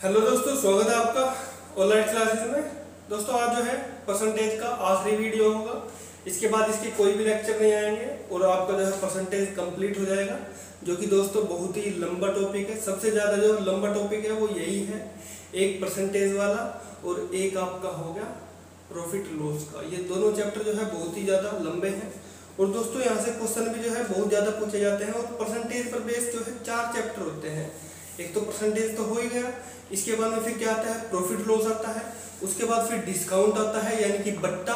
Hello दोस्तों, स्वागत है आपका ऑनलाइन क्लासेस में। दोस्तों आज जो है परसेंटेज का आखिरी वीडियो होगा। इसके बाद इसके कोई भी लेक्चर नहीं आएंगे और आपका जो है परसेंटेज कंप्लीट हो जाएगा, जो कि दोस्तों बहुत ही लंबा टॉपिक है। सबसे ज़्यादा जो लंबा टॉपिक है वो यही है, एक परसेंटेज वाला और एक आपका हो गया प्रॉफिट लॉस का। ये दोनों चैप्टर जो है बहुत ही ज़्यादा लंबे हैं और दोस्तों यहाँ से क्वेश्चन भी जो है बहुत ज़्यादा पूछे जाते हैं। और परसेंटेज पर बेस जो है 4 चैप्टर होते हैं। एक तो परसेंटेज तो हो ही गया, इसके बाद में फिर क्या आता है, प्रॉफिट लॉस आता है, उसके बाद फिर डिस्काउंट आता है यानी कि बट्टा,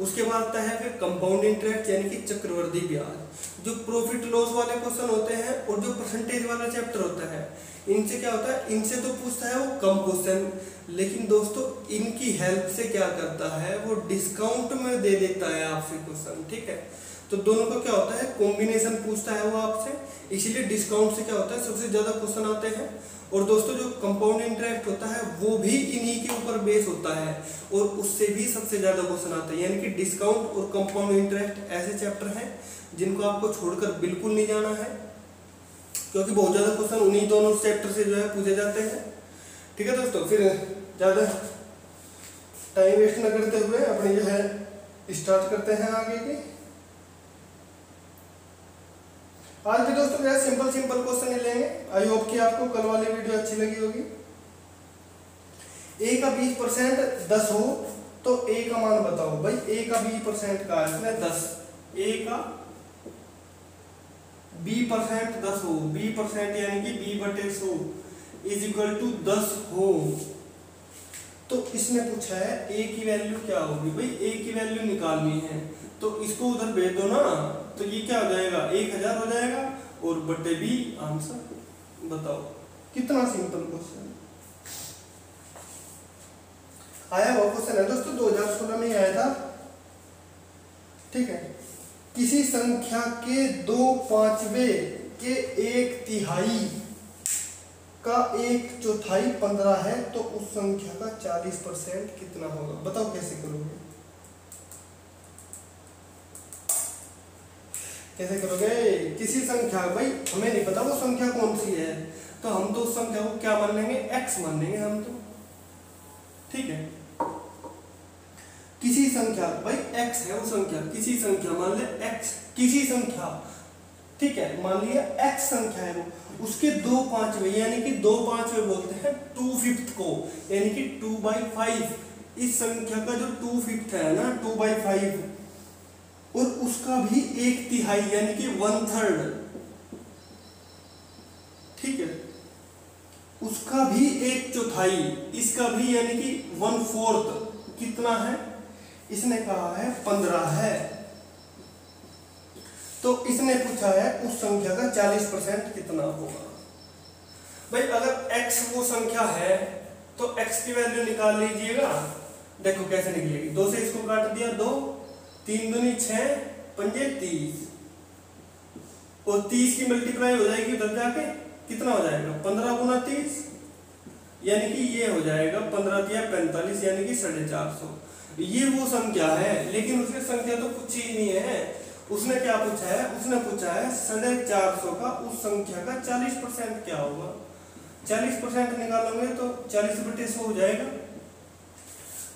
उसके बाद आता है फिर कंपाउंड इंटरेस्ट यानी कि चक्रवृद्धि ब्याज। जो प्रॉफिट लॉस वाले क्वेश्चन होते हैं और जो परसेंटेज वाला चैप्टर होता है, इनसे क्या होता है, इनसे तो पूछता है वो कम क्वेश्चन, लेकिन दोस्तों इनकी हेल्प से क्या करता है, वो डिस्काउंट में दे देता है आपसे क्वेश्चन। ठीक है, तो दोनों का क्या होता है, कॉम्बिनेशन पूछता है वो आपसे, इसीलिए डिस्काउंट से क्या होता है सबसे ज्यादा क्वेश्चन आते हैं। और दोस्तों जो कंपाउंड इंटरेस्ट होता है वो भी इन्हीं के ऊपर बेस होता है और उससे भी सबसे ज्यादा क्वेश्चन आते हैं। यानी कि डिस्काउंट और कंपाउंड इंटरेस्ट ऐसे चैप्टर हैं जिनको आपको छोड़कर बिल्कुल नहीं जाना है, क्योंकि बहुत ज्यादा क्वेश्चन उन्हीं दोनों चैप्टर से जो है पूछे जाते हैं। ठीक है दोस्तों, फिर ज्यादा टाइम वेस्ट न करते हुए अपने जो है स्टार्ट करते हैं आगे की। आज भी दोस्तों जो है सिंपल क्वेश्चन ही लेंगे। आई होप कि आपको कल वाली वीडियो अच्छी लगी होगी। ए का 20% 10 हो तो ए का मान बताओ। भाई ए का 20% का इसमें 10, ए का 20% 10 हो, 20% यानी कि 20/100 इज इक्वल टू 10 हो, तो इसने पूछा है ए की वैल्यू क्या होगी। भाई ए की वैल्यू निकालनी है तो इसको उधर भेज दो ना, तो ये क्या हो जाएगा, 1000 हो जाएगा और बटे बी आंसर बताओ। कितना सिंपल क्वेश्चन आया हुआ क्वेश्चन है दोस्तों, 2016 में आया था। ठीक है, किसी संख्या के 2/5 के 1/3 का 1/4 15 है तो उस संख्या का 40% कितना होगा। बताओ कैसे करोगे, कैसे करोगे। किसी संख्या, भाई हमें नहीं पता वो संख्या कौन सी है, तो हम तो उस संख्या को क्या मान लेंगे, x मान लेंगे हम तो। ठीक है, किसी संख्या, भाई x है वो संख्या, किसी संख्या मान ले x, किसी संख्या, ठीक है, मान लिया x संख्या है वो, उसके 2/5 यानी कि 2/5 बोलते हैं 2/5 को, यानी कि 2/5। इस संख्या का जो 2/5 है ना, 2/5, और उसका भी 1/3 यानी कि 1/3, ठीक है, उसका भी 1/4, इसका भी यानी कि 1/4 कितना है, इसने कहा है 15 है। तो इसने पूछा है उस संख्या का 40% कितना होगा। भाई अगर x वो संख्या है तो x की वैल्यू निकाल लीजिएगा। देखो कैसे निकलेगी, 2 से इसको काट दिया, 2 3 दूनी 6 पंजे 30 और 30 की मल्टीप्लाई हो जाएगी उधर जाके, कितना हो जाएगा 15 गुना 30 यानी कि ये हो जाएगा 15 या 45 यानी कि 450। ये वो संख्या है, लेकिन उसकी संख्या तो कुछ ही नहीं है। उसने क्या पूछा है, उसने पूछा है 450 का उस संख्या का 40% क्या होगा। 40% निकालोगे तो 40/100 हो जाएगा।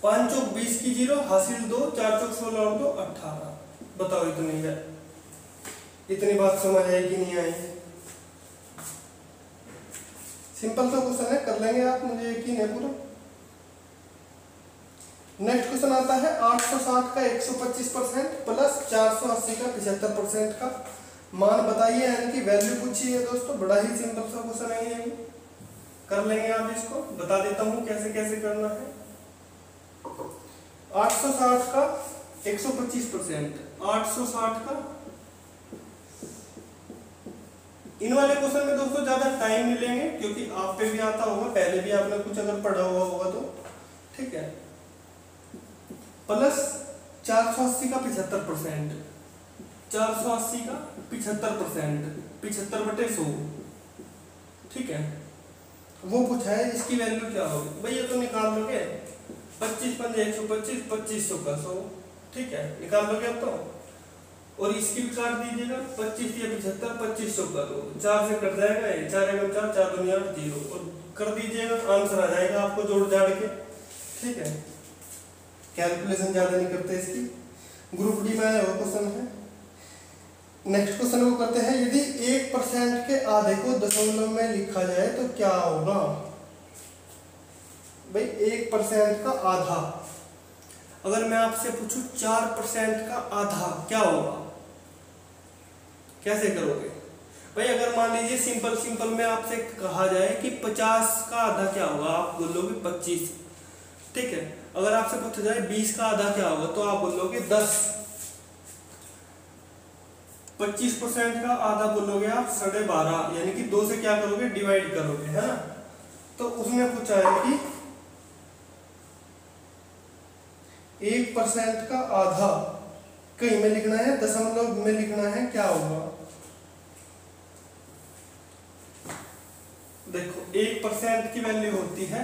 5 चौक 20 की 0 हासिल 2, 4 चौक 16 और 2 18। बताओ इतनी है, इतनी बात समझ आई कि नहीं आई। सिंपल सा क्वेश्चन है, कर लेंगे आप, मुझे यकीन है पूरा। नेक्स्ट क्वेश्चन आता है 860 का 125% प्लस 480 का 75% का मान बताइए, यानी कि वैल्यू पूछी है दोस्तों। बड़ा ही सिंपल सा क्वेश्चन है ये, कर लेंगे आप इसको। बता देता हूं कैसे कैसे करना है। 860 का 125%, 860 का, इन वाले क्वेश्चन में दोस्तों ज्यादा टाइम नहीं लेंगे क्योंकि आप पे भी आता होगा, पहले भी आपने कुछ अगर पढ़ा हुआ होगा तो। ठीक है, प्लस 480 का 75%, 480 का 75%, 75/100, ठीक है, वो पूछा है। इसकी वैल्यू क्या होगी, भाई ये तो निकाल लोगे, 25 पंजे 125, 2500 का 100, ठीक है, निकाल लोगे अब तो। और इसकी भी काट दीजिएगा, 25 या 75, 25 चौका दो, 4 से कट जाएगा ये, 4 एकम 4, 4 दूनी 8, 0 और कर दीजिएगा, आंसर आ जाएगा आपको जोड़ जाड़ के। ठीक है, कैलकुलेशन ज्यादा नहीं करते इसकी। ग्रुप डी में आया हुआ क्वेश्चन है। नेक्स्ट क्वेश्चन वो करते हैं, यदि 1% के आधे को दशमलव में लिखा जाए तो क्या होगा। भाई 1% का आधा, अगर मैं आपसे पूछूं 4% का आधा क्या होगा, कैसे करोगे भाई। अगर मान लीजिए सिंपल में आपसे कहा जाए कि 50 का आधा क्या होगा, आप बोलोगे 25। ठीक है, अगर आपसे पूछा जाए 20 का आधा क्या होगा तो आप बोलोगे 10। 25% का आधा बोलोगे आप 12.5, यानी कि 2 से क्या करोगे, डिवाइड करोगे, है ना। तो उसमें पूछा है कि 1% का आधा कहीं में लिखना है, दशमलव में लिखना है, क्या होगा। देखो 1% की वैल्यू होती है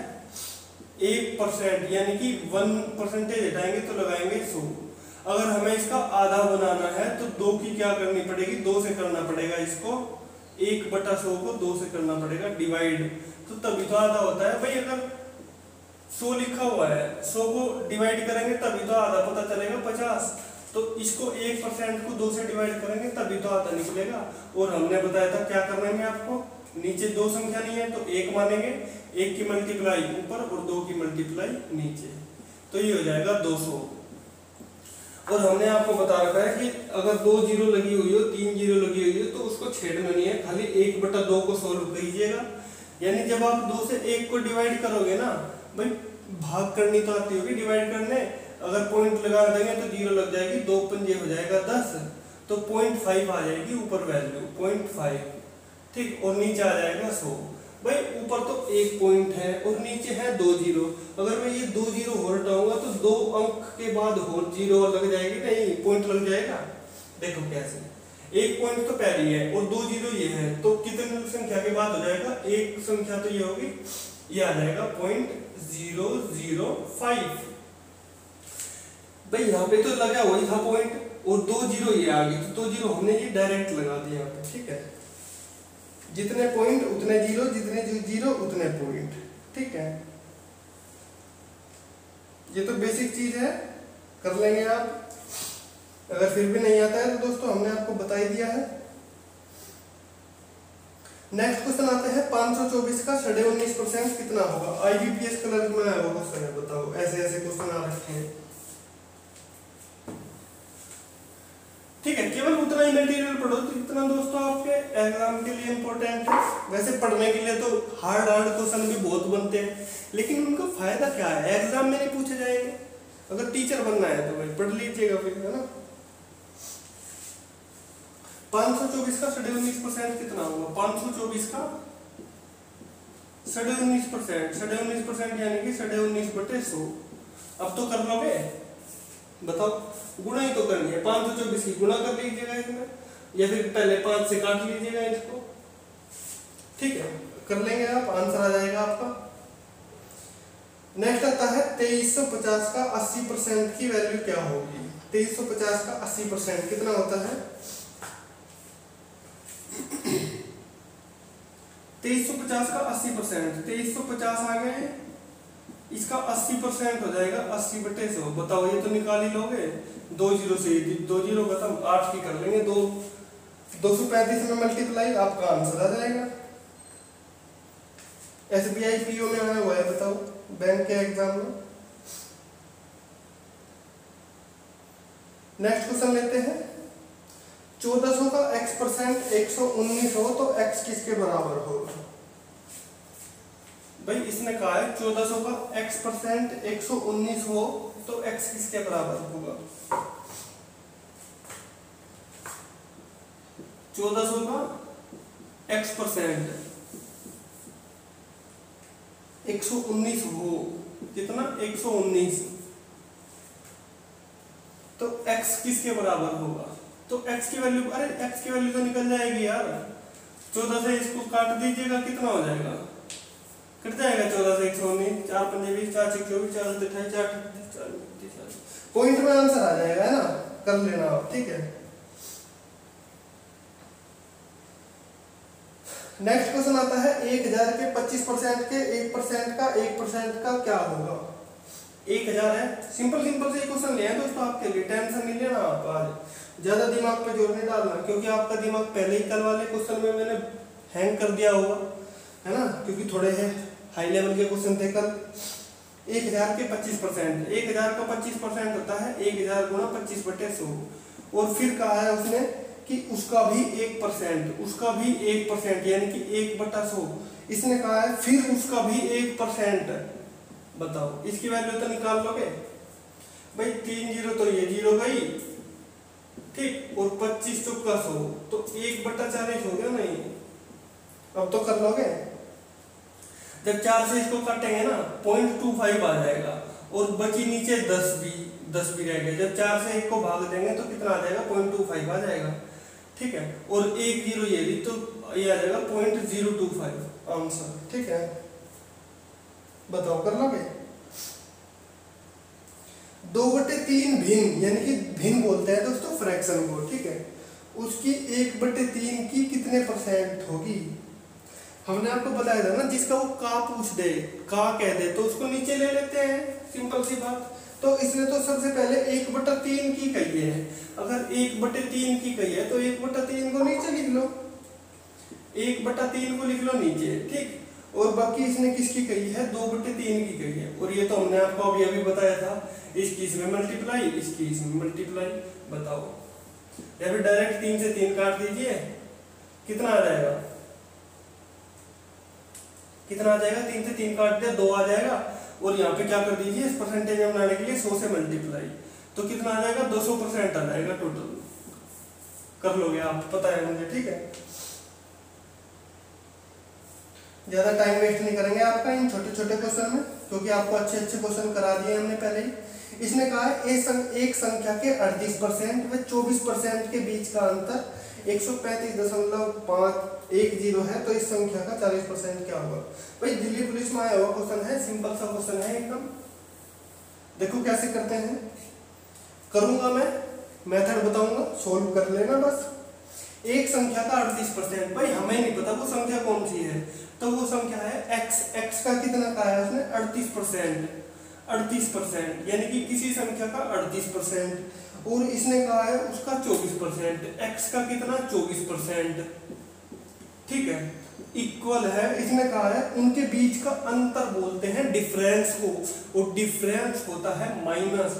1%, यानी कि 1% हटाएंगे तो लगाएंगे 100। अगर हमें इसका आधा बनाना है तो 2 की क्या करनी पड़ेगी, 2 से करना पड़ेगा इसको, 1/100 को 2 से करना पड़ेगा डिवाइड, तो तभी तो आधा होता है। भाई अगर 100 लिखा हुआ है, 100 को डिवाइड करेंगे तभी तो आधा पता चलेगा 50, तो इसको 1% को 2 से डिवाइड करेंगे तभी तो आधा निकलेगा। और हमने बताया था क्या करना है आपको, नीचे 2 संख्या नहीं है तो 1 मानेंगे, 1 की मल्टीप्लाई ऊपर और 2 की मल्टीप्लाई नीचे, तो ये हो जाएगा 200। और हमने आपको बता रखा है कि अगर 2 जीरो लगी हुई हो, 3 जीरो लगी हुई हो तो उसको छेड़ना नहीं है, खाली 1/2 को सोल्व कीजिएगा। यानी जब आप 2 से 1 को डिवाइड करोगे ना, भाई भाग करनी तो आती होगी डिवाइड करने, अगर पॉइंट लगा देंगे तो 0 लग जाएगी, 2 पंजे हो जाएगा 10, तो 0.5 आ जाएगी ऊपर वैल्यू 0.5। ठीक, और नीचे आ जाएगा 100। भाई ऊपर तो 1 पॉइंट है और नीचे है 2 जीरो, अगर मैं ये 2 जीरो और हटाऊंगा तो 2 अंक के बाद और जीरो लग जाएगी, नहीं पॉइंट लग जाएगा। देखो कैसे, 1 पॉइंट तो पहले है और 2 जीरो ये है, तो कितनी संख्या के बाद हो जाएगा, एक संख्या तो ये होगी, ये आ जाएगा 0.005। भाई यहाँ पे तो लगा वही था पॉइंट और 2 जीरो ये आ गई, तो 2 जीरो हमने ये डायरेक्ट लगा दिया यहाँ पे। ठीक है, जितने पॉइंट उतने जीरो, जितने जीरो उतने पॉइंट। ठीक है, ये तो बेसिक चीज है, कर लेंगे आप। अगर फिर भी नहीं आता है तो दोस्तों हमने आपको बता ही दिया है। नेक्स्ट क्वेश्चन आते हैं 524 का 19.5% कितना होगा। आईबीपीएस कलर में आया हुआ क्वेश्चन है, बताओ। ऐसे ऐसे क्वेश्चन आ रखे हैं। ठीक है, केवल उतना ही मटेरियल पढ़ो तो इतना दोस्तों आपके एग्जाम के लिए इंपॉर्टेंट है। वैसे पढ़ने के लिए तो हार्ड क्वेश्चन भी बहुत बनते हैं, लेकिन उनका फायदा क्या है, एग्जाम में नहीं पूछे जाएंगे। अगर टीचर बनना है तो भाई पढ़ लीजिएगा फिर, है ना। 524 का 19.5% कितना होगा। 524 का 19.5% यानी कि 19/100। अब तो कर लोगे, बताओ, गुणा ही तो करनी है। 524 की गुणा कर लीजिएगा इसमें, या फिर पहले 5 से काट लीजिएगा इसको। ठीक है, कर लेंगे आप, आंसर आ जाएगा आपका। नेक्स्ट आता है 2350 का 80% की वैल्यू क्या होगी। 2350 का 80% कितना होता है। 2350 का 80%, 2350 आ गए, इसका 80% हो जाएगा 80/100। बताओ, ये तो निकाल ही लोगे, 2 जीरो से 2 जीरो खत्म, 8 की कर लेंगे, 235 में मल्टीप्लाई, आपका आंसर आ जाएगा। एसबीआई पीओ में आया हुआ है, बताओ, बैंक के एग्जाम में। नेक्स्ट क्वेश्चन लेते हैं। 1400 का x% 119 हो तो x किसके बराबर होगा। भाई इसने कहा है 1400 का x% 119 हो तो x किसके बराबर होगा। 1400 का x% 119 हो, कितना 119, तो x किसके बराबर होगा। तो x की वैल्यू, अरे x की वैल्यू तो निकल जाएगी यार। 14 से इसको काट दीजिएगा, कितना हो जाएगा, कट जाएगा 14 से 119, 4 पंजे 20, 4 6 24, 4 7 28, 4 29, 40। पॉइंट में आंसर आ जाएगा, है ना, कर लेना आप। ठीक है, नेक्स्ट क्वेश्चन आता है 1000 के 25% के 1% का 1% का क्या होगा। 1000 है, सिंपल सिंपल से क्वेश्चन ले आए दोस्तों आपके लिए, टेंशन नहीं लेना आप आज, ज्यादा दिमाग पे जोर नहीं डालना, क्योंकि आपका दिमाग पहले ही कल वाले क्वेश्चन में मैंने हैंग कर दिया होगा, है ना, क्योंकि थोड़े है हाई लेवल के क्वेश्चन थे कल। 1000 के 25%, 1000 का 25% होता है 1000 गुणा 25/100, और फिर कहा है उसने कि उसका भी 1%, उसका भी 1%, यानी कि 1/100। इसने कहा है फिर उसका भी 1%। बताओ इसकी वैल्यू तो निकाल लोगे भाई, 3 जीरो तो ये जीरो गई, ठीक, और 25 चौका 100, तो 1/40 हो गया नहीं। अब तो कर लोगे, जब 4 से इसको काटेंगे ना 0.25 आ जाएगा, और बची नीचे 10 भी रह गए। जब 4 से 1 को भाग देंगे तो कितना आ जाएगा, 0.25 आ जाएगा, ठीक है, और 1 जीरो ये भी, तो ये आ जाएगा 0.025 आंसर, ठीक है। बताओ कर लोगे। 2/3 भिन्न, यानी कि भिन्न बोलते हैं दोस्तों फ्रैक्शन को, ठीक है, उसकी 1/3 की कितने % होगी। हमने आपको बताया था ना, जिसका वो का पूछ दे, का कह दे तो उसको नीचे ले लेते हैं, सिंपल सी बात। तो इसने तो सबसे पहले 1/3 की कही है, अगर 1/3 की कही है तो 1/3 को नीचे लिख लो, 1/3 को लिख लो नीचे, ठीक, और बाकी इसने किसकी कही है, 2/3 की कही है, और ये तो हमने आपको अभी बताया था, इसकी इसमें मल्टीप्लाई, इसकी इसमें मल्टीप्लाई। बताओ, या फिर डायरेक्ट 3 से 3 काट दीजिए, कितना आ जाएगा, कितना आ जाएगा, 3 से 3 काट दिया 2 आ जाएगा, और यहाँ पे क्या कर दीजिए, इस परसेंटेज में बनाने के लिए 100 से मल्टीप्लाई, तो कितना आ जाएगा, 200% आ जाएगा टोटल। कर लोगे आप, पता है मुझे, ठीक है। ज्यादा टाइम वेस्ट नहीं करेंगे आपका इन छोटे छोटे क्वेश्चन में, क्योंकि आपको अच्छे अच्छे क्वेश्चन करा दिए हमने पहले ही। इसने कहा है एक संख्या के 38% व 24% के बीच का अंतर 135.510 है, तो इस संख्या का 40% क्या होगा। भाई दिल्ली पुलिस में आया हुआ क्वेश्चन है, सिंपल सा क्वेश्चन है एकदम। देखो कैसे करते हैं, करूंगा मैं, मेथड बताऊंगा, सोल्व कर लेना बस। एक संख्या का 38%, भाई हमें नहीं पता वो संख्या कौन सी है, तो वो संख्या है x। x का कितना कहा है उसने, 38%, 38%, यानी कि किसी संख्या का 38%, और इसने कहा है उसका 24%, x का कितना 24%, ठीक है, इक्वल है। इसने कहा है उनके बीच का अंतर बोलते हैं डिफरेंस को, और डिफरेंस होता है माइनस।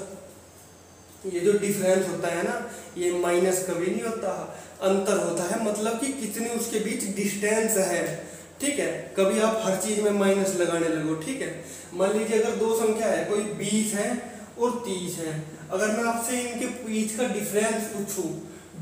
ये जो डिफरेंस होता है ना, ये माइनस कभी नहीं होता, अंतर होता है, मतलब कि कितनी उसके बीच डिस्टेंस है, ठीक है। कभी आप हर चीज में माइनस लगाने लगो, ठीक है। मान लीजिए अगर दो संख्या है, कोई 20 है और 30 है, अगर मैं आपसे इनके बीच का डिफरेंस पूछूं,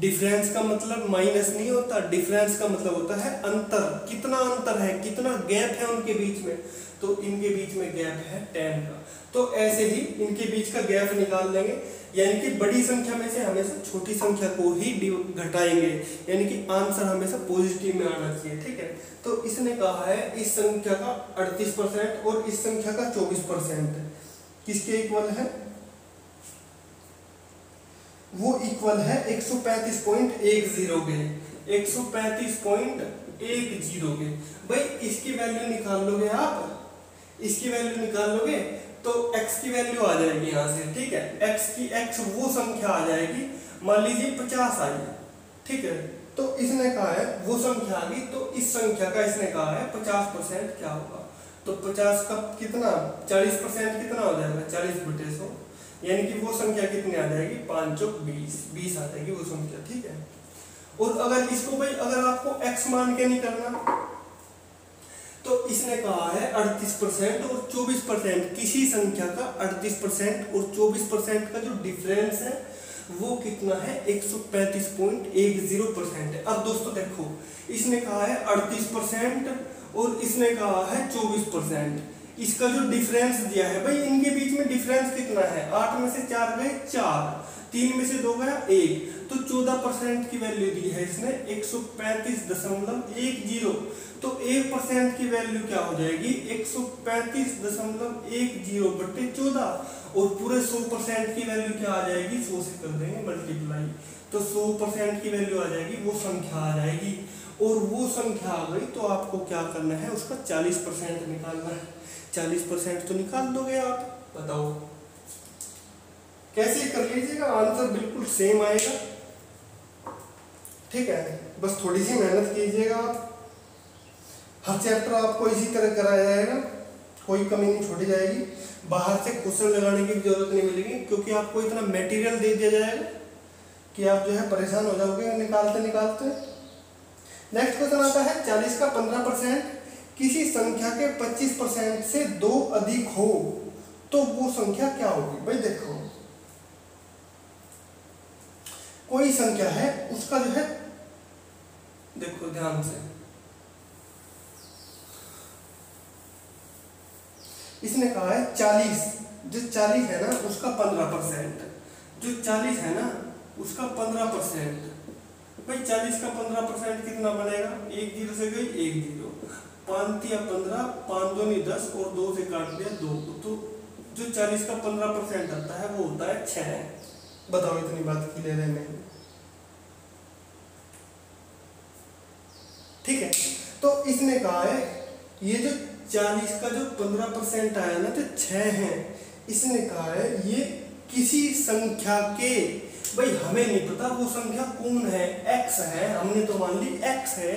डिफरेंस का मतलब माइनस नहीं होता, डिफरेंस का मतलब होता है अंतर, कितना अंतर है, कितना गैप है उनके बीच में, तो इनके बीच में गैप है 10 का। तो ऐसे ही इनके बीच का गैप निकाल लेंगे, यानी कि बड़ी संख्या में से हमेशा छोटी संख्या को ही घटाएंगे, यानी कि आंसर हमेशा पॉजिटिव में आना चाहिए, ठीक है। तो इसने कहा है इस संख्या का 38% और इस संख्या का 24% किसके इक्वल है, वो इक्वल है 135.10 के, 135.10 के। भाई इसकी वैल्यू निकाल लोगे आप, इसकी वैल्यू निकाल लोगे तो x की वैल्यू आ जाएगी यहाँ से, ठीक है। x वो संख्या आ जाएगी, मान लीजिए 50 आई, ठीक है, तो इसने कहा है वो संख्या आ गई, तो इस संख्या का इसने कहा है 50% क्या होगा, तो 50 का कितना 40% कितना हो जाएगा, 40/100, यानी कि वो संख्या कितनी आ जाएगी, 5 चौक 20 आ जाएगी वो संख्या, ठीक है। और अगर इसको भाई अगर आपको x मान के नहीं करना, तो इसने कहा है 38% और 24%, किसी संख्या का 38% और 24% का जो डिफरेंस है वो कितना है, 135.10% है। अब दोस्तों देखो, इसने कहा है 38% और इसने कहा है 24%, इसका जो डिफरेंस दिया है, भाई इनके बीच में डिफरेंस कितना है, 8 में से 4 गए 4, 3 में से 2 गया 1, तो 14% की वैल्यू दी है इसने 135.10, तो 1% की वैल्यू क्या हो जाएगी, 135.10/14, और पूरे 100% की वैल्यू क्या आ जाएगी, 100 से कर देंगे मल्टीप्लाई, तो 100% की वैल्यू आ जाएगी, वो संख्या आ जाएगी। और वो संख्या आ गई तो आपको क्या करना है, उसका 40% निकालना है। 40% तो निकाल दोगे आप, बताओ कैसे कर लीजिएगा, आंसर बिल्कुल सेम आएगा। ठीक है, बस थोड़ी सी मेहनत कीजिएगा आप। हर चैप्टर आपको इसी तरह कराया जाएगा, कोई कमी नहीं छोड़ी जाएगी। बाहर से क्वेश्चन लगाने की जरूरत नहीं मिलेगी, क्योंकि आपको इतना मटेरियल दे दिया जाएगा कि आप जो है परेशान हो जाओगे निकालते निकालते। नेक्स्ट क्वेश्चन आता है 40 का 15% किसी संख्या के 25% से 2 अधिक हो तो वो संख्या क्या होगी। भाई देखो, कोई संख्या है, उसका जो है, देखो ध्यान से, इसने कहा है 40, जो 40 है ना उसका 15%, जो 40 है ना उसका 15%। भाई 40 का 15% कितना बनेगा, एक जीरो से गई एक जीरो, 5 या 15, 5 2 नहीं 10 और 2 से काट दिया 2, तो जो 40 का 15% आता है वो होता है 6। बताओ इतनी बात क्लियर है नहीं? ठीक है, तो इसने कहा है ये जो 40 का जो 15% आया ना, तो 6 है। इसने कहा है ये किसी संख्या के, भाई हमें नहीं पता वो संख्या कौन है, x है, हमने तो मान ली x है।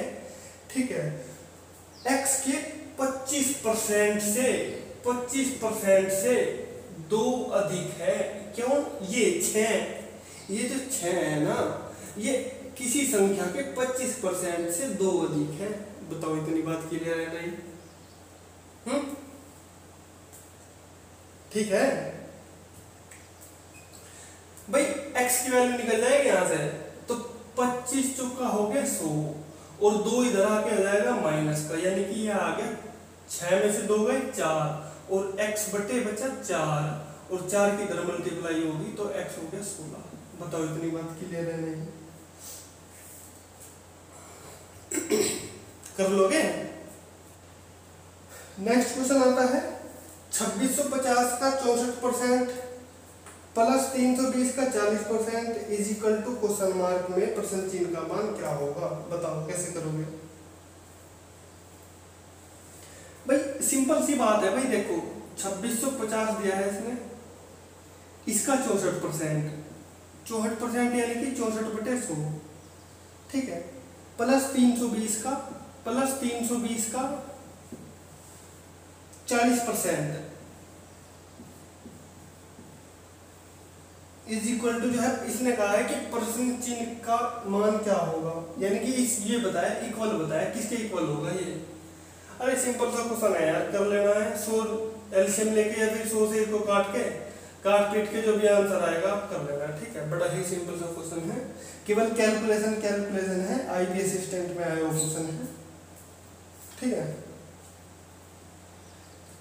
ठीक है, x के 25% से 2 अधिक है। क्यों, ये 6, ये जो 6 है ना, ये किसी संख्या के 25% से 2 अधिक है। बताओ इतनी बात क्लियर है नहीं? ठीक है भाई, x की वैल्यू निकल जाएगी यहां से, तो 25 चौका हो गया 100 और 2 इधर आके आ जाएगा माइनस का, यानी कि ये आ गया 6 में से 2 गए 4 और x बटे बचा 4 और 4 की इधर मल्टीप्लाई होगी तो x हो गया 16। बताओ इतनी बात क्लियर है नहीं? कर लोगे? नेक्स्ट क्वेश्चन आता है 2650 का 64% प्लस 320 का 40% is equal to question mark में प्रश्न चिन्ह का मान क्या होगा। बताओ कैसे करोगे? भाई सिंपल सी बात है। भाई देखो 2650 दिया है इसने, इसका 64%, 64% यानी कि 64/100। ठीक है, प्लस 320 का 40% इज इक्वल टू, जो है इसने कहा है कि प्रश्न चिन्ह का मान क्या होगा, यानी कि इस ये बताया, इक्वल बताया, किसके इक्वल होगा ये। अरे सिंपल सा क्वेश्चन है यार, कर लेना है। 100 एलसीएम लेके या फिर 100 से इसको काट पीट के जो भी आंसर आएगा आप कर लेना। ठीक है, बड़ा ही सिंपल सा क्वेश्चन है, केवल कैलकुलेशन है, आईबीएस असिस्टेंट में आया हुआ क्वेश्चन है। ठीक है,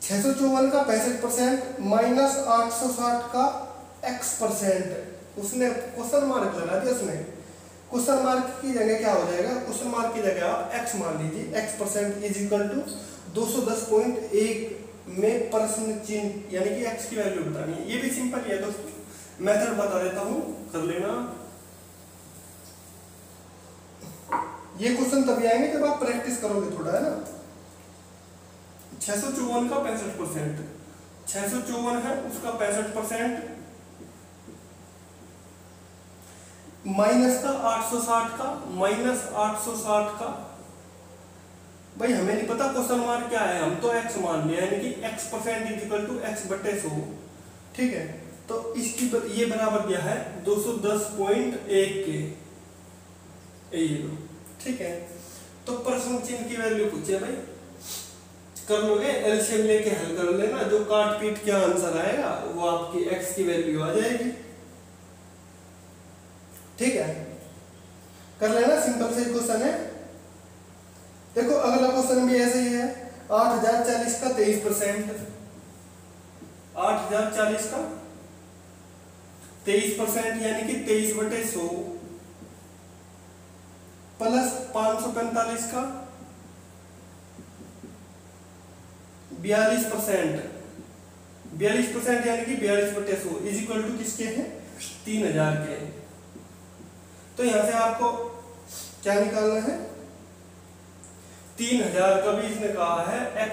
654 का 65% माइनस 860 का x%, उसने क्वेश्चन मार्क लगा दिया। उसने क्वेश्चन मार्क की जगह क्या हो जाएगा, क्वेश्चन मार्क की जगह आप x मान लीजिए, x% इज इक्वल टू 210.1 में प्रश्न चिन्ह, यानी कि x की वैल्यू बतानी है। ये भी सिंपल ही है दोस्तों, मेथड बता देता हूं, कर लेना। ये क्वेश्चन तभी आएंगे जब आप प्रैक्टिस करोगे थोड़ा, है ना। 654 का 65%, 654 है उसका 65% माइनस का 860 का, भाई हमें नहीं पता क्वेश्चन मार्क क्या है, हम तो x मान लिया, यानी कि x% is equal to x/100। ठीक है, तो इसकी ये बराबर क्या है 210.1 के। ठीक है, तो प्रश्न चिन्ह की वैल्यू पूछे भाई, कर लोगे, एलसीएम लेके हल कर लेना, जो काट पीट के आंसर आएगा वो आपकी x की वैल्यू आ जाएगी। ठीक है, कर लेना, सिंपल से क्वेश्चन है। देखो अगला क्वेश्चन भी ऐसे ही है, 8040 का 23%, 8040 का 23% यानी कि 23/100 प्लस 545 का 42%, 42% यानी कि 42/100 इज इक्वल टू किसके हैं 3000 के। तो यहां से आपको क्या निकालना है, 3000 का भी इसने कहा है x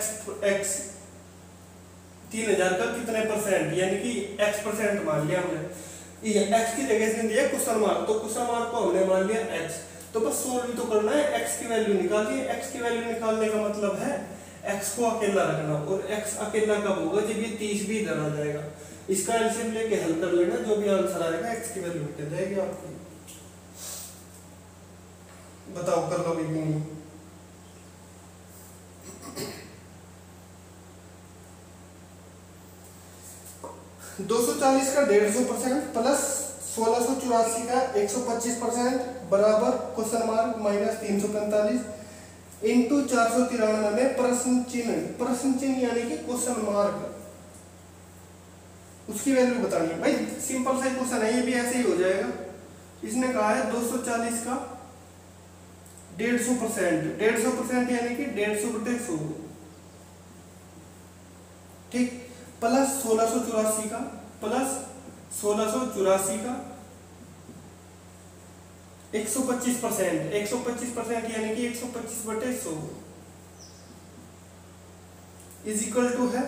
3000 का कितने परसेंट, यानी कि x% मान लिया हमने। ये x की जगह इसने दिया क्वेश्चन मार्क, तो क्वेश्चन मार्क को हमने मान लिया x। तो बस सोल्व तो करना है, x की वैल्यू निकालिए। x की वैल्यू निकालने का मतलब है x को अकेला रखना, और x अकेला कब होगा, जब ये 30 भी इधर आ जाएगा। इसका एलसीएम लेके हल कर लेना, जो भी आंसर आएगा x की वैल्यू निकल जाएगी आपकी। बताओ कर लोगे कि नहीं? दो 240 का 150% प्लस 1684 का 125% बराबर क्वेश्चन मार्क माइनस 345 इंटू 493 में प्रश्न चिन्ह यानी कि क्वेश्चन मार्क, उसकी वैल्यू बतानी है। भाई सिंपल सा क्वेश्चन है, ये भी ऐसे ही हो जाएगा। इसने कहा है 240 का 150% यानी कि 150/100, ठीक, प्लस 1684 का 125% यानी कि 125/100 इज इक्वल टू है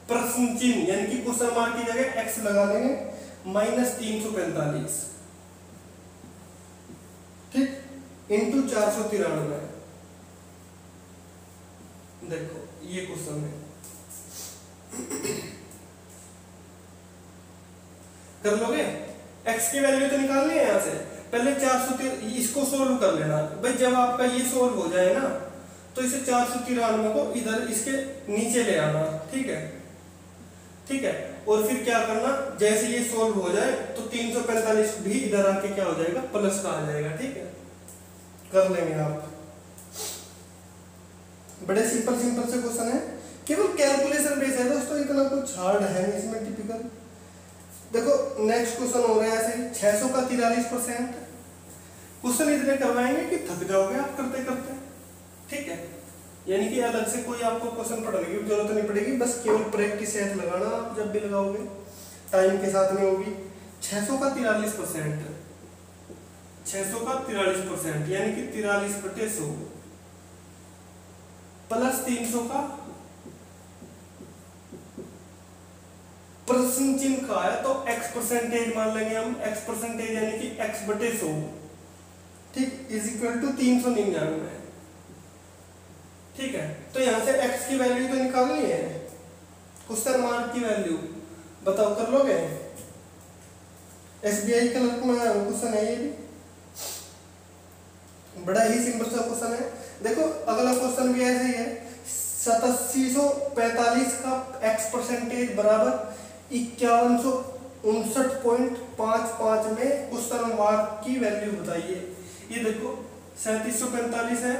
प्रश्न चिन्ह यानी कि क्वेश्चन मार्क की जगह x लगा देंगे माइनस 345, ठीक, इंटू 493। देखो ये क्वेश्चन है, कर लोगे? x की वैल्यू तो निकालनी है यहाँ से, पहले 493 इसको सोल्व कर लेना। भाई जब आपका ये सोल्व हो जाए ना, तो इसे 493 को इधर इसके नीचे ले आना, ठीक है, ठीक है। और फिर क्या करना, जैसे ये सोल्व हो जाए तो 345 भी इधर आके क्या हो जाएगा, प्लस का आ जाएगा, ठीक है। कर लेंगे आप, बड़े सिंपल से क्वेश्चन है, केवल कैलकुलेशन बेस है दोस्तों, इतना कुछ हार्ड है नहीं इसमें। टिपिकल देखो नेक्स्ट क्वेश्चन हो रहा है ऐसे 600 का 43%। क्वेश्चन इतने करवाएंगे कि थक जाओगे आप करते करते, ठीक है। यानी कि अलग से कोई आपको क्वेश्चन पढ़ने की जरूरत नहीं पड़ेगी, बस केवल प्रैक्टिस सेट लगाना, आप जब भी लगाओगे टाइम के साथ में होगी। 600 का 43%, 600 का 43% यानी कि 43/100 प्लस 300 का प्रश्न चिन्ह का है, तो x% मान लेंगे हम, x% यानी कि x/100, ठीक, इज इक्वल टू 399, ठीक है। तो यहां से x की वैल्यू तो निकालनी है, क्वेश्चन मार्क की वैल्यू बताओ, कर लोगे? SBI क्लर्क में क्वेश्चन है, ये भी बड़ा ही सिंपल सा क्वेश्चन है। देखो अगला क्वेश्चन भी ऐसे ही है, 8745 का x% बराबर 5159.55 में क्वेश्चन मार्क की वैल्यू बताइए। ये देखो 3745 है,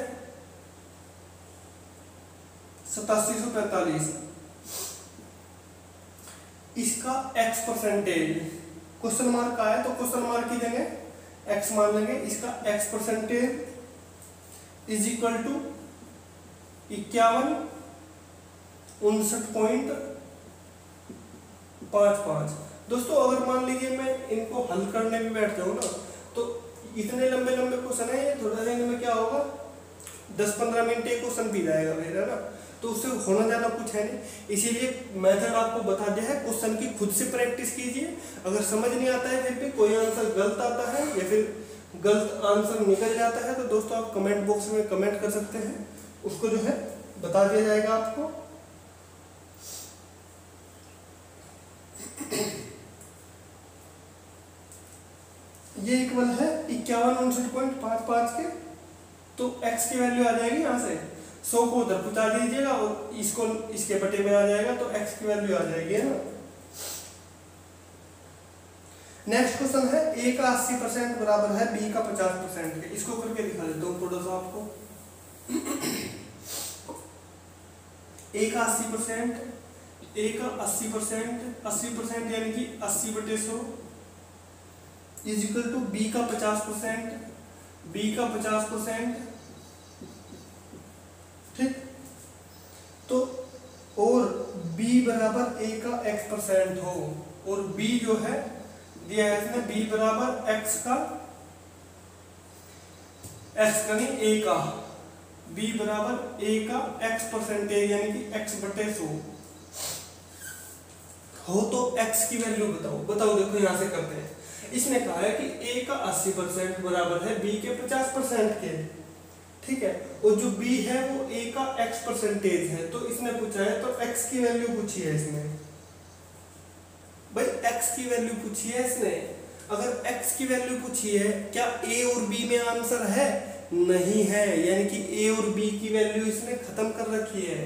8745, इसका x% क्वेश्चन मार्क का है, तो क्वेश्चन मार्क की जगह x मान लेंगे, इसका x% इज इक्वल टू 5159.55। दोस्तों अगर मान लीजिए मैं इनको हल करने में बैठ जाऊं ना, तो इतने लंबे क्वेश्चन है, ये थोड़ा देने में क्या होगा, 10-15 मिनट एक क्वेश्चन भी जाएगा मेरा ना, तो उससे होना जाना कुछ है नहीं। इसीलिए मेथड आपको बता दिया है, क्वेश्चन की खुद से प्रैक्टिस कीजिए। अगर समझ नहीं आता है, फिर भी कोई आंसर गलत आता है या फिर गलत आंसर निकल जाता है, तो दोस्तों आप कमेंट बॉक्स में कमेंट कर सकते हैं, उसको जो है बता दिया जाएगा आपको। ये इक्वल है 5159.55 के, तो x की वैल्यू आ जाएगी यहाँ से 100 को उधर पहुंचा दीजिएगा और इसको इसके बटे में आ जाएगा, तो x की वैल्यू आ जाएगी, है ना। नेक्स्ट क्वेश्चन है a का 80% बराबर है b का 50% के। इसको करके दिखा देता हूँ थोड़ा सा आपको। a का 80%, a का 80% यानी कि 80/100 इज इक्वल टू b का 50%, b का 50%, ठीक। तो और b बराबर a का x% हो, और b जो है दिया है इसमें, b बराबर x का नहीं a का b बराबर a का x परसेंटेज यानी कि x बटे 100 हो तो x की वैल्यू बताओ। देखो यहां से करते हैं। इसने कहा है कि a का 80% बराबर है b के 50% के, ठीक है, और जो b है वो a का x परसेंटेज है। तो इसने पूछा है तो x की वैल्यू पूछी है इसने, भाई x की वैल्यू पूछी है इसने। अगर x की वैल्यू पूछी है, क्या a और b में आंसर है? नहीं है, यानी कि a और b की वैल्यू इसने खत्म कर रखी है।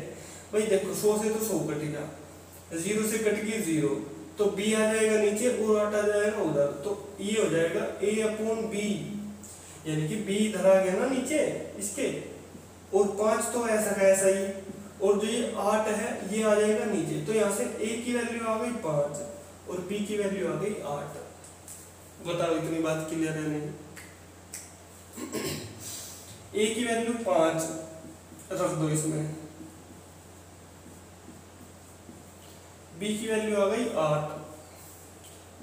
भाई देखो 100 से तो 100 कटेगा, 0 से कट गई 0, तो b आ जाएगा नीचे और हटा जाएगा उधर, तो ये हो जाएगा a/b, यानी कि b इधर आ गया ना नीचे इसके, और 5 तो ऐसा का ऐसा ही, और जो ये 8 है ये आ जाएगा नीचे। तो यहाँ से a की वैल्यू आ गई 5 और b की वैल्यू आ गई 8। बताओ इतनी बात क्लियर है नहीं? a की वैल्यू 5 रख दो इसमें, b की वैल्यू आ गई 8,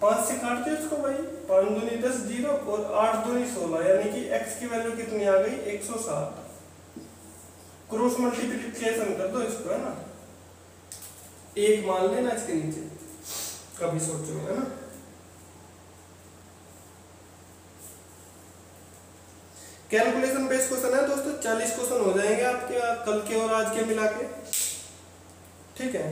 5 से काट दो इसको भाई, 5 दूनी 10 0 और 8 दूनी 16, यानी कि x की वैल्यू कितनी आ गई 160। क्रॉस मल्टीप्लिकेशन कर दो इसको, है ना, एक मान लेना इसके नीचे, कभी सोचो, है ना। कैलकुलेशन बेस्ड क्वेश्चन है दोस्तों, 40 क्वेश्चन हो जाएंगे आपके कल के और आज के मिला के, ठीक है।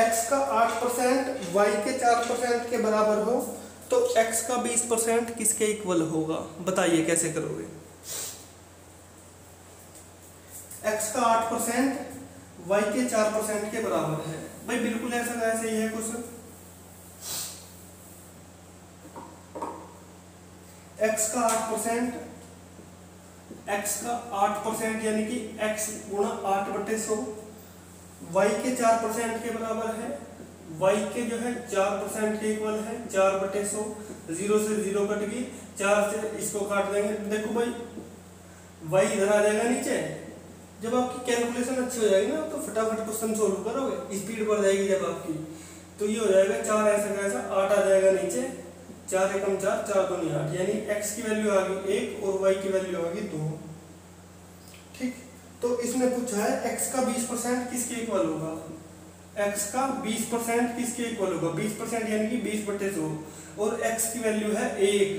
x का 8% y के 4% के बराबर हो तो x का 20% किसके इक्वल होगा? बताइए कैसे करोगे? x का 8% y के 4% के बराबर है। भाई बिल्कुल ऐसा कैसे ही है क्वेश्चन। x का 8% यानी कि x गुणा 8/100, y के 4% के बराबर है, y के जो है 4% के इक्वल है, 4/100, 0 से 0 कट गई, 4 से इसको काट देंगे। देखो भाई y इधर आ जाएगा नीचे। जब आपकी कैलकुलेशन अच्छी हो जाएगी ना तो फटाफट क्वेश्चन सोल्व करोगे, स्पीड बढ़ जाएगी जब आपकी। तो ये हो जाएगा 4 ऐसा कैसा 8 आ जाएगा नीचे, 4 एकम 4, 4 दूनी 8, यानी x की वैल्यू आ गई 1 और y की वैल्यू आ गई 2, ठीक। तो इसने पूछा है x का 20% किसके इक्वल होगा? x का 20% किसके इक्वल होगा? 20% यानी कि 20/100, और x की वैल्यू है 1,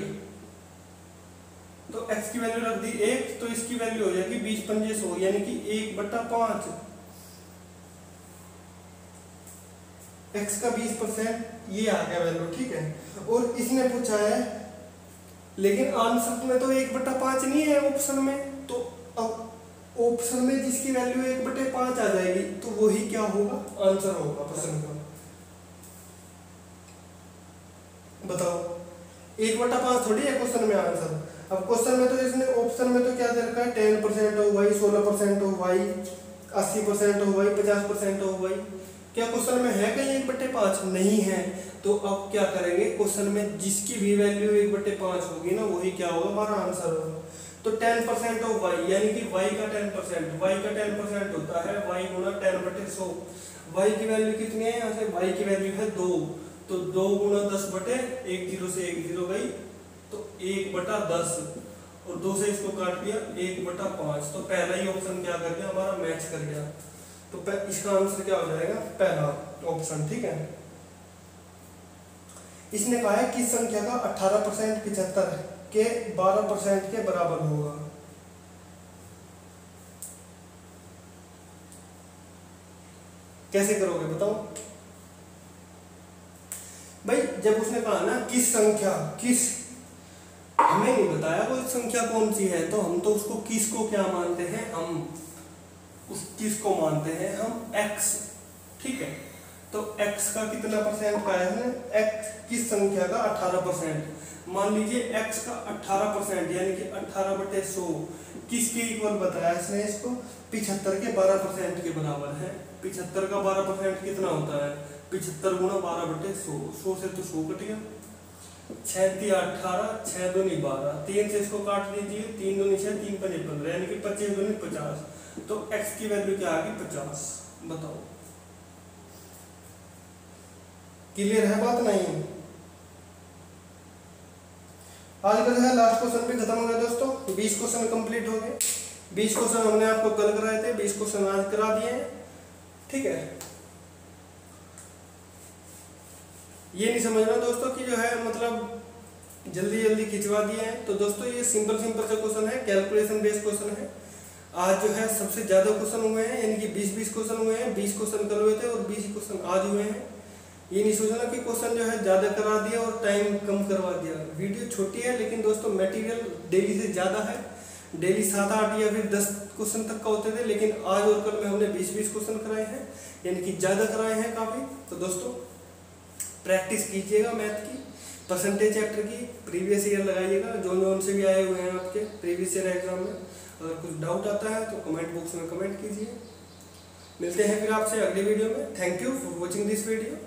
तो x की वैल्यू रख दी 1, तो इसकी वैल्यू हो जाएगी 20×5 100, यानी कि 1/5। x का 20% ये आ गया वैल्यू, ठीक है। और इसने पूछा है, लेकिन आंसर में तो 1/5 नहीं है ऑप्शन में, तो अब ऑप्शन में जिसकी वैल्यू 1/5 आ जाएगी तो वही क्या होगा? आंसर होगा प्रश्न का। बताओ 1/5 थोड़ी है क्वेश्चन में आंसर। अब क्वेश्चन में तो इसने ऑप्शन में तो क्या दे रखा है 10% of y, 16% of y, 80% of y, 50% of y। क्या क्वेश्चन में है कहीं 1/5? नहीं है। तो अब क्या करेंगे, क्वेश्चन में जिसकी भी वैल्यू 1/5 होगी ना वही क्या होगा? हमारा आंसर होगा। तो 10% ऑफ y यानी कि y का 10% होता है y गुणा 10/100। y की वैल्यू कितनी है? यहाँ से y की वैल्यू है 2, तो 2 गुणा 10/1, 0 से 1 0 गई, तो 1/10, और 2 से इसको काट दिया 1/5। तो पहला ही ऑप्शन क्या कर गया? हमारा मैच कर गया। तो इसका आंसर क्या हो जाएगा? पहला ऑप्शन, ठीक है। इसने कहा है कि संख्या का 18% 75 के 12% के बराबर होगा। कैसे करोगे बताओ? भाई जब उसने कहा ना किस संख्या, किस, हमें नहीं बताया वो संख्या कौन सी है, तो हम तो उसको किस को क्या मानते हैं? हम उस किस को मानते हैं हम x, ठीक है। तो x का कितना परसेंट का है? x किस संख्या का 18%। मान लीजिए x का 18% यानी कि 18/100 किसके इक्वल बताया इसने इसको? 75 के 12% के बराबर है। 75 का 12% कितना होता है? 75 गुणा 12/100, 100 से तो 100 कट गया, 6 × 18, 6 दूनी 12, 3 से इसको काट दीजिए, 3 दूनी 6, 3 × 5 15, यानी कि 25 दूनी 50। तो x की वैल्यू क्या आ गई? 50। बताओ क्लियर है बात? नहीं। आज का जो है लास्ट क्वेश्चन भी खत्म हो गया दोस्तों। 20 क्वेश्चन कंप्लीट हो गए। 20 क्वेश्चन हमने आपको कल कराए थे, 20 क्वेश्चन आज करा दिए हैं। ठीक है, ये नहीं समझना दोस्तों कि जो है मतलब जल्दी जल्दी खिंचवा दिए हैं। तो दोस्तों ये सिंपल से क्वेश्चन है, कैलकुलेशन बेस्ड क्वेश्चन है। आज जो है सबसे ज्यादा क्वेश्चन हुए हैं, यानी कि 20 क्वेश्चन हुए हैं। 20 क्वेश्चन कल हुए थे और 20 क्वेश्चन आज हुए हैं। ये नहीं सोचना कि क्वेश्चन जो है ज़्यादा करा दिया और टाइम कम करवा दिया। वीडियो छोटी है लेकिन दोस्तों मटेरियल डेली से ज़्यादा है। डेली 7-8 या फिर 10 क्वेश्चन तक का होते थे, लेकिन आज और कल में हमने 20 क्वेश्चन कराए हैं, यानी कि ज़्यादा कराए हैं काफ़ी। तो दोस्तों प्रैक्टिस कीजिएगा मैथ की, परसेंटेज चैप्टर की, प्रीवियस ईयर लगाइएगा जोन से भी आए हुए हैं आपके प्रीवियस ईयर एग्जाम में। अगर कुछ डाउट आता है तो कमेंट बॉक्स में कमेंट कीजिए। मिलते हैं फिर आपसे अगले वीडियो में। Thank you for watching this video.